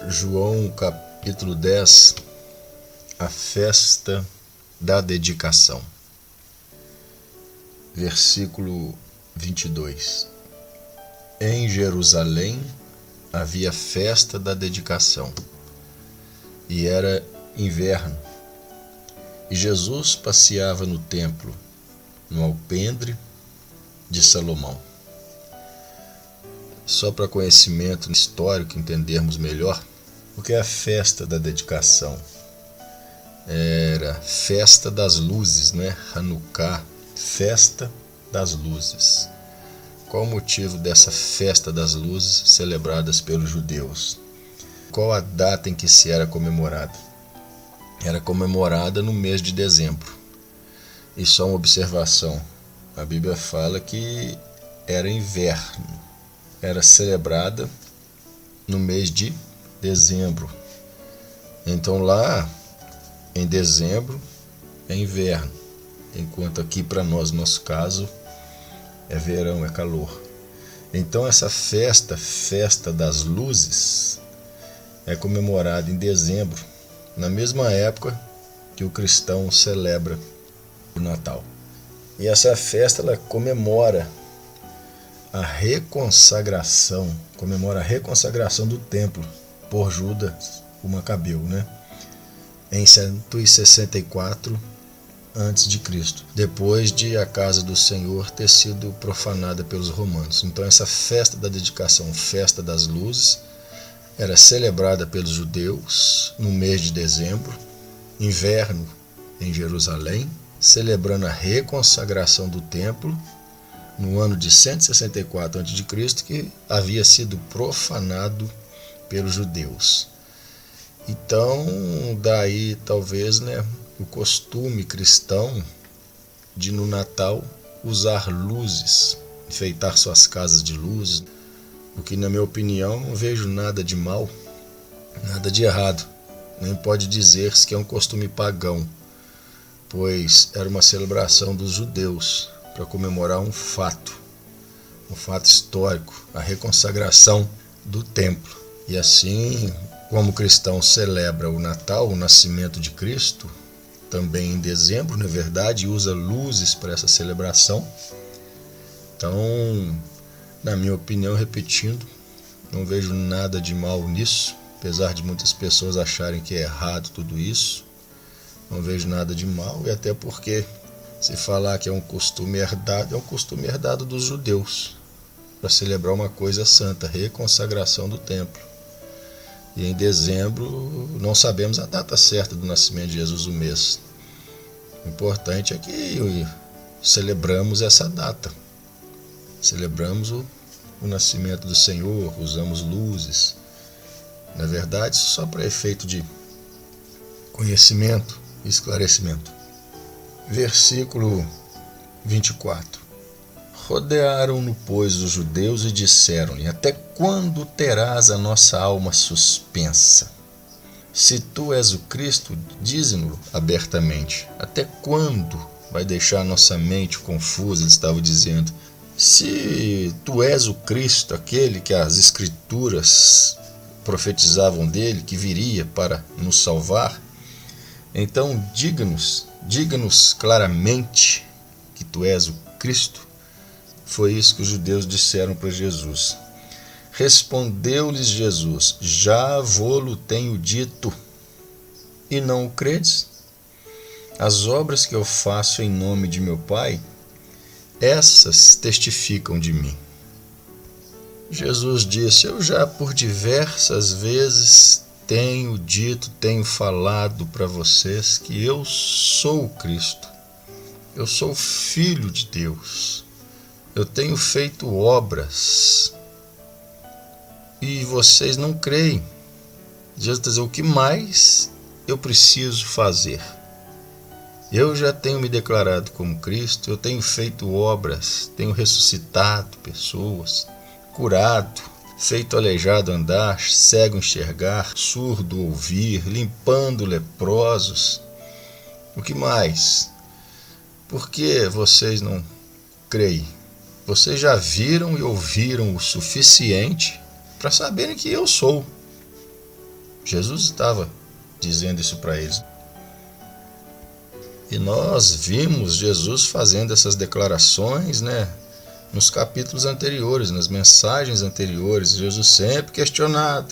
João capítulo 10, a festa da dedicação. Versículo 22. Em Jerusalém havia festa da dedicação, e era inverno, e Jesus passeava no templo, no alpendre de Salomão. Só para conhecimento histórico entendermos melhor, o que é a festa da dedicação? Era festa das luzes, né? Hanukkah, festa das luzes. Qual o motivo dessa festa das luzes celebradas pelos judeus? Qual a data em que se era comemorada? Era comemorada no mês de dezembro. E só uma observação, a Bíblia fala que era inverno, era celebrada no mês de dezembro. Então lá em dezembro é inverno, enquanto aqui para nós, no nosso caso, é verão, é calor. Então essa festa das luzes, é comemorada em dezembro, na mesma época que o cristão celebra o Natal. E essa festa ela comemora a reconsagração do templo por Judas o Macabeu, né? Em 164 a.C., depois de a casa do Senhor ter sido profanada pelos romanos. Então essa festa da dedicação, festa das luzes, era celebrada pelos judeus no mês de dezembro, inverno em Jerusalém, celebrando a reconsagração do templo no ano de 164 a.C., que havia sido profanado pelos judeus. Então, daí talvez, o costume cristão de no Natal usar luzes, enfeitar suas casas de luzes, o que na minha opinião não vejo nada de mal, nada de errado, nem pode dizer-se que é um costume pagão, pois era uma celebração dos judeus para comemorar um fato histórico, a reconsagração do templo. E assim, como o cristão celebra o Natal, o nascimento de Cristo, também em dezembro, na verdade, e usa luzes para essa celebração. Então, na minha opinião, repetindo, não vejo nada de mal nisso, apesar de muitas pessoas acharem que é errado tudo isso. Não vejo nada de mal, e até porque se falar que é um costume herdado, é um costume herdado dos judeus, para celebrar uma coisa santa, reconsagração do templo. E em dezembro não sabemos a data certa do nascimento de Jesus, o mês. O importante é que celebramos essa data. Celebramos o nascimento do Senhor, usamos luzes. Na verdade, só para efeito de conhecimento e esclarecimento. Versículo 24. Rodearam-no, pois, os judeus e disseram-lhe: até quando terás a nossa alma suspensa? Se tu és o Cristo, dize-no abertamente. Até quando vai deixar a nossa mente confusa? Eles estavam dizendo. Se tu és o Cristo, aquele que as Escrituras profetizavam dele, que viria para nos salvar, então diga-nos claramente que tu és o Cristo. Foi isso que os judeus disseram para Jesus. Respondeu-lhes Jesus: já vô-lo tenho dito, e não o credes? As obras que eu faço em nome de meu Pai, essas testificam de mim. Jesus disse: eu já por diversas vezes tenho falado para vocês que eu sou o Cristo. Eu sou o Filho de Deus. Eu tenho feito obras e vocês não creem. Jesus está dizendo: o que mais eu preciso fazer? Eu já tenho me declarado como Cristo, eu tenho feito obras, tenho ressuscitado pessoas, curado, feito aleijado andar, cego enxergar, surdo ouvir, limpando leprosos. O que mais? Por que vocês não creem? Vocês já viram e ouviram o suficiente para saberem que eu sou. Jesus estava dizendo isso para eles. E nós vimos Jesus fazendo essas declarações, nos capítulos anteriores, nas mensagens anteriores. Jesus sempre questionado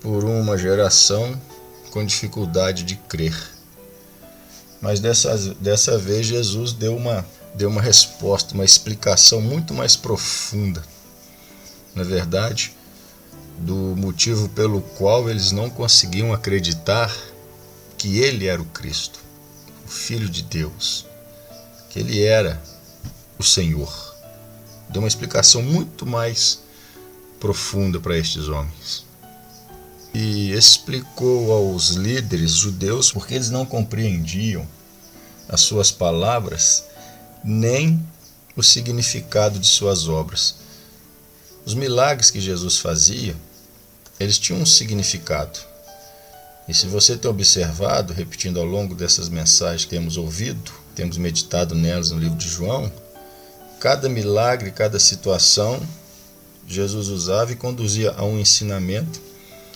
por uma geração com dificuldade de crer. Mas dessa vez Jesus deu uma resposta, uma explicação muito mais profunda, na verdade, do motivo pelo qual eles não conseguiam acreditar que ele era o Cristo, o Filho de Deus, que ele era o Senhor. Deu uma explicação muito mais profunda para estes homens. E explicou aos líderes judeus porque eles não compreendiam as suas palavras nem o significado de suas obras. Os milagres que Jesus fazia, eles tinham um significado. E se você tem observado, repetindo ao longo dessas mensagens que temos ouvido, temos meditado nelas no livro de João, cada milagre, cada situação, Jesus usava e conduzia a um ensinamento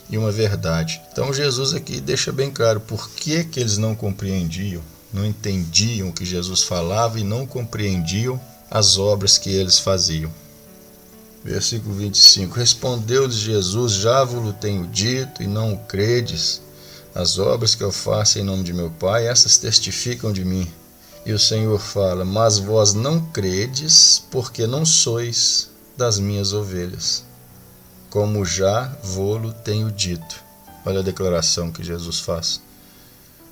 e uma verdade. Então Jesus aqui deixa bem claro por que eles não compreendiam, não entendiam o que Jesus falava e não compreendiam as obras que eles faziam. Versículo 25. Respondeu-lhes Jesus: já vos tenho dito e não o credes. As obras que eu faço em nome de meu Pai, essas testificam de mim. E o Senhor fala: mas vós não credes, porque não sois das minhas ovelhas, como já vou-lo tenho dito. Olha a declaração que Jesus faz.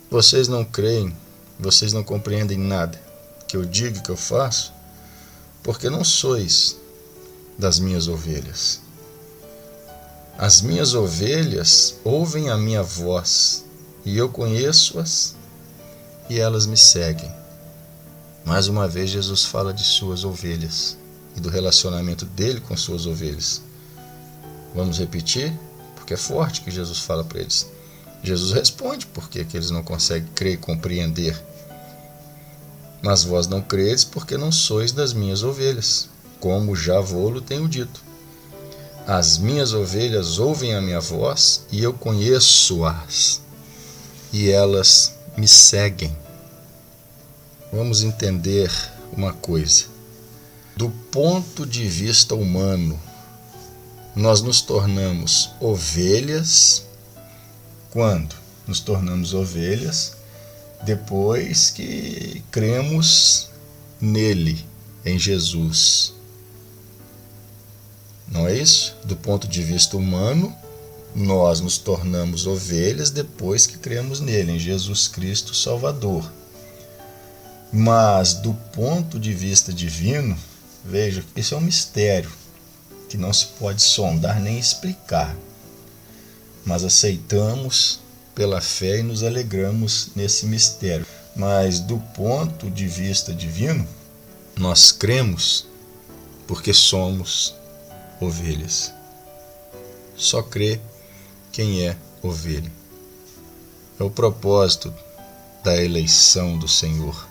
Vocês não creem, vocês não compreendem nada que eu digo e que eu faço, porque não sois das minhas ovelhas. As minhas ovelhas ouvem a minha voz, e eu conheço-as, e elas me seguem. Mais uma vez Jesus fala de suas ovelhas e do relacionamento dele com suas ovelhas. Vamos repetir? Porque é forte que Jesus fala para eles. Jesus responde por que eles não conseguem crer e compreender. Mas vós não credes porque não sois das minhas ovelhas, como já vou-lo tenho dito. As minhas ovelhas ouvem a minha voz e eu conheço-as, e elas me seguem. Vamos entender uma coisa. Do ponto de vista humano, nós nos tornamos ovelhas quando? Nos tornamos ovelhas depois que cremos nele, em Jesus. Não é isso? Do ponto de vista humano, nós nos tornamos ovelhas depois que cremos nele, em Jesus Cristo Salvador. Mas do ponto de vista divino, veja, isso é um mistério que não se pode sondar nem explicar. Mas aceitamos pela fé e nos alegramos nesse mistério. Mas do ponto de vista divino, nós cremos porque somos ovelhas. Só crê quem é ovelha. É o propósito da eleição do Senhor.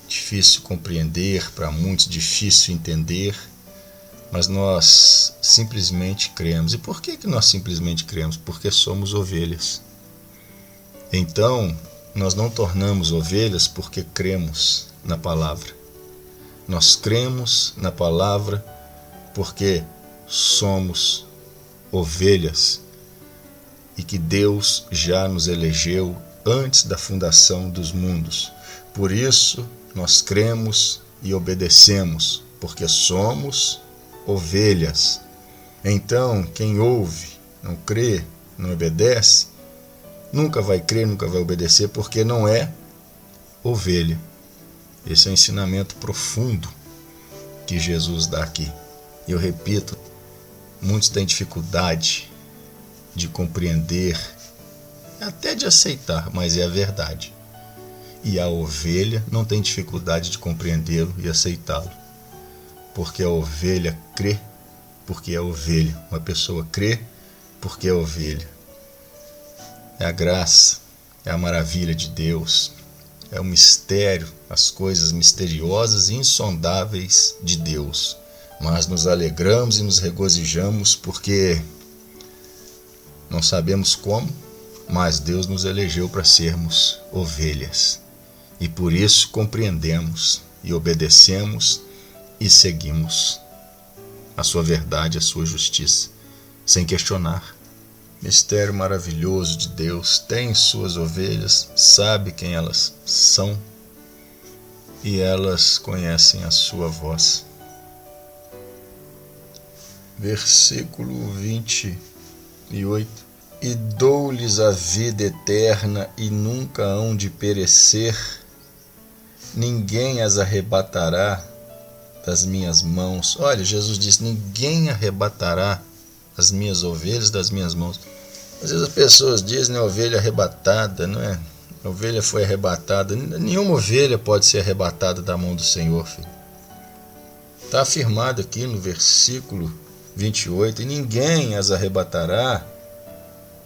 Difícil compreender, para muitos difícil entender, mas nós simplesmente cremos. E por que nós simplesmente cremos? Porque somos ovelhas. Então, nós não tornamos ovelhas porque cremos na palavra. Nós cremos na palavra porque somos ovelhas e que Deus já nos elegeu antes da fundação dos mundos. Por isso, nós cremos e obedecemos, porque somos ovelhas. Então, quem ouve, não crê, não obedece, nunca vai crer, nunca vai obedecer, porque não é ovelha. Esse é um ensinamento profundo que Jesus dá aqui. E eu repito, muitos têm dificuldade de compreender, até de aceitar, mas é a verdade. E a ovelha não tem dificuldade de compreendê-lo e aceitá-lo, porque a ovelha crê porque é ovelha. Uma pessoa crê porque é ovelha. É a graça, é a maravilha de Deus, é o mistério, as coisas misteriosas e insondáveis de Deus. Mas nos alegramos e nos regozijamos porque Não sabemos como, mas Deus nos elegeu para sermos ovelhas. E por isso compreendemos e obedecemos e seguimos a sua verdade, a sua justiça, sem questionar. Mistério maravilhoso de Deus, tem suas ovelhas, sabe quem elas são e elas conhecem a sua voz. Versículo 28. E dou-lhes a vida eterna e nunca hão de perecer, ninguém as arrebatará das minhas mãos. Olha, Jesus disse, ninguém arrebatará as minhas ovelhas das minhas mãos. Às vezes as pessoas dizem, né, ovelha arrebatada, não é? A ovelha foi arrebatada. Nenhuma ovelha pode ser arrebatada da mão do Senhor, filho. Está afirmado aqui no versículo 28, e ninguém as arrebatará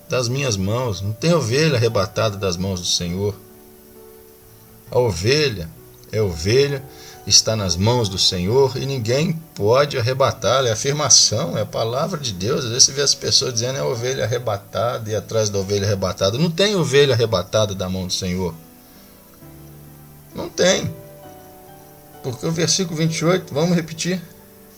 das minhas mãos. Não tem ovelha arrebatada das mãos do Senhor. A ovelha é ovelha, está nas mãos do Senhor e ninguém pode arrebatá-la. É afirmação, é a palavra de Deus. Às vezes você vê as pessoas dizendo é a ovelha arrebatada e atrás da ovelha arrebatada. Não tem ovelha arrebatada da mão do Senhor. Não tem. Porque o versículo 28, vamos repetir.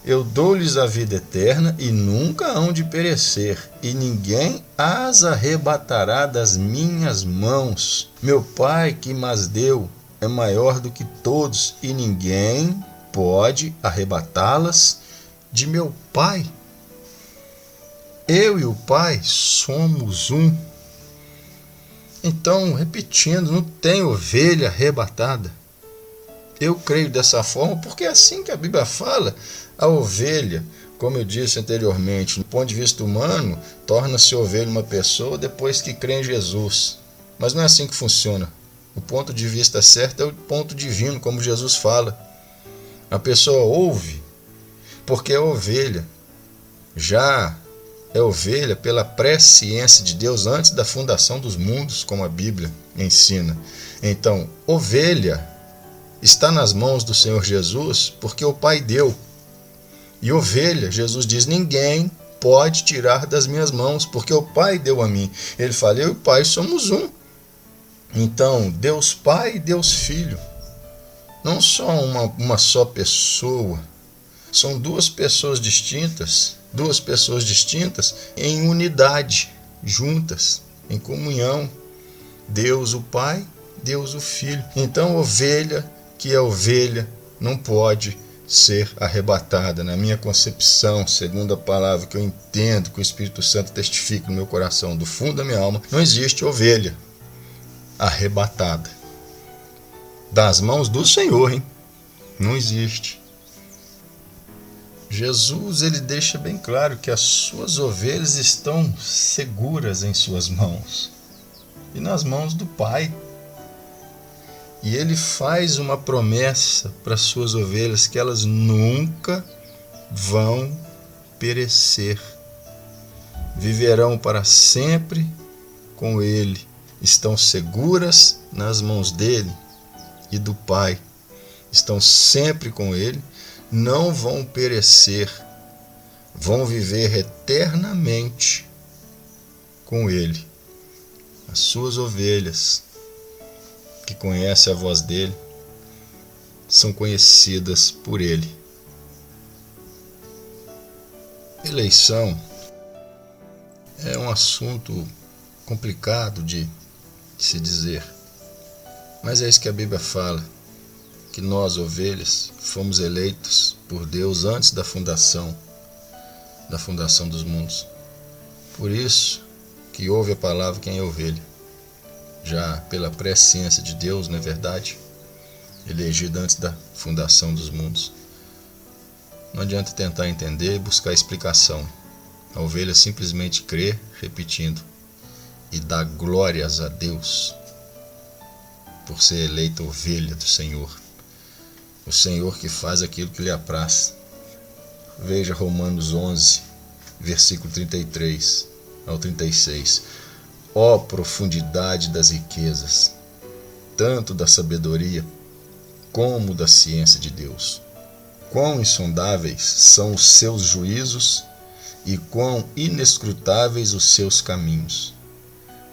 Eu dou-lhes a vida eterna e nunca hão de perecer, e ninguém as arrebatará das minhas mãos. Meu Pai que mas deu é maior do que todos, e ninguém pode arrebatá-las de meu Pai. Eu e o Pai somos um. Então, repetindo, não tem ovelha arrebatada. Eu creio dessa forma porque é assim que a Bíblia fala. A ovelha, como eu disse anteriormente, do ponto de vista humano, torna-se ovelha uma pessoa depois que crê em Jesus. Mas não é assim que funciona. O ponto de vista certo é o ponto divino, como Jesus fala. A pessoa ouve porque é ovelha. Já é ovelha pela presciência de Deus antes da fundação dos mundos, como a Bíblia ensina. Então, ovelha está nas mãos do Senhor Jesus porque o Pai deu. E ovelha, Jesus diz, ninguém pode tirar das minhas mãos, porque o Pai deu a mim. Ele fala, eu e o Pai somos um. Então, Deus Pai e Deus Filho, não só uma só pessoa, são duas pessoas distintas em unidade, juntas, em comunhão. Deus o Pai, Deus o Filho. Então, ovelha que é ovelha não pode ser arrebatada. Na minha concepção, segundo a palavra que eu entendo, que o Espírito Santo testifica no meu coração, do fundo da minha alma, não existe ovelha arrebatada das mãos do Senhor, hein? Não existe. Jesus, ele deixa bem claro que as suas ovelhas estão seguras em suas mãos e nas mãos do Pai. E ele faz uma promessa para as suas ovelhas que elas nunca vão perecer. Viverão para sempre com ele. Estão seguras nas mãos dele e do Pai. Estão sempre com ele. Não vão perecer. Vão viver eternamente com ele. As suas ovelhas que conhecem a voz dele, são conhecidas por ele. Eleição é um assunto complicado de se dizer, mas é isso que a Bíblia fala, que nós, ovelhas, fomos eleitos por Deus antes da fundação dos mundos. Por isso que ouve a palavra quem é ovelha. Já pela presciência de Deus, não é verdade? Elegido antes da fundação dos mundos. Não adianta tentar entender e buscar explicação. A ovelha simplesmente crê, repetindo, e dá glórias a Deus por ser eleita ovelha do Senhor. O Senhor que faz aquilo que lhe apraz. Veja Romanos 11, versículo 33 ao 36. Ó profundidade das riquezas, tanto da sabedoria como da ciência de Deus. Quão insondáveis são os seus juízos e quão inescrutáveis os seus caminhos.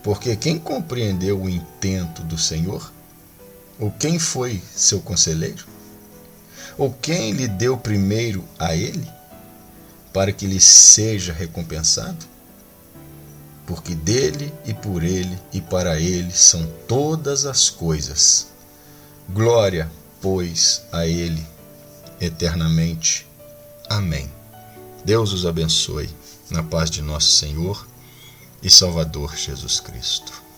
Porque quem compreendeu o intento do Senhor? Ou quem foi seu conselheiro? Ou quem lhe deu primeiro a ele, para que lhe seja recompensado? Porque dele e por ele e para ele são todas as coisas. Glória, pois, a ele eternamente. Amém. Deus os abençoe, na paz de nosso Senhor e Salvador Jesus Cristo.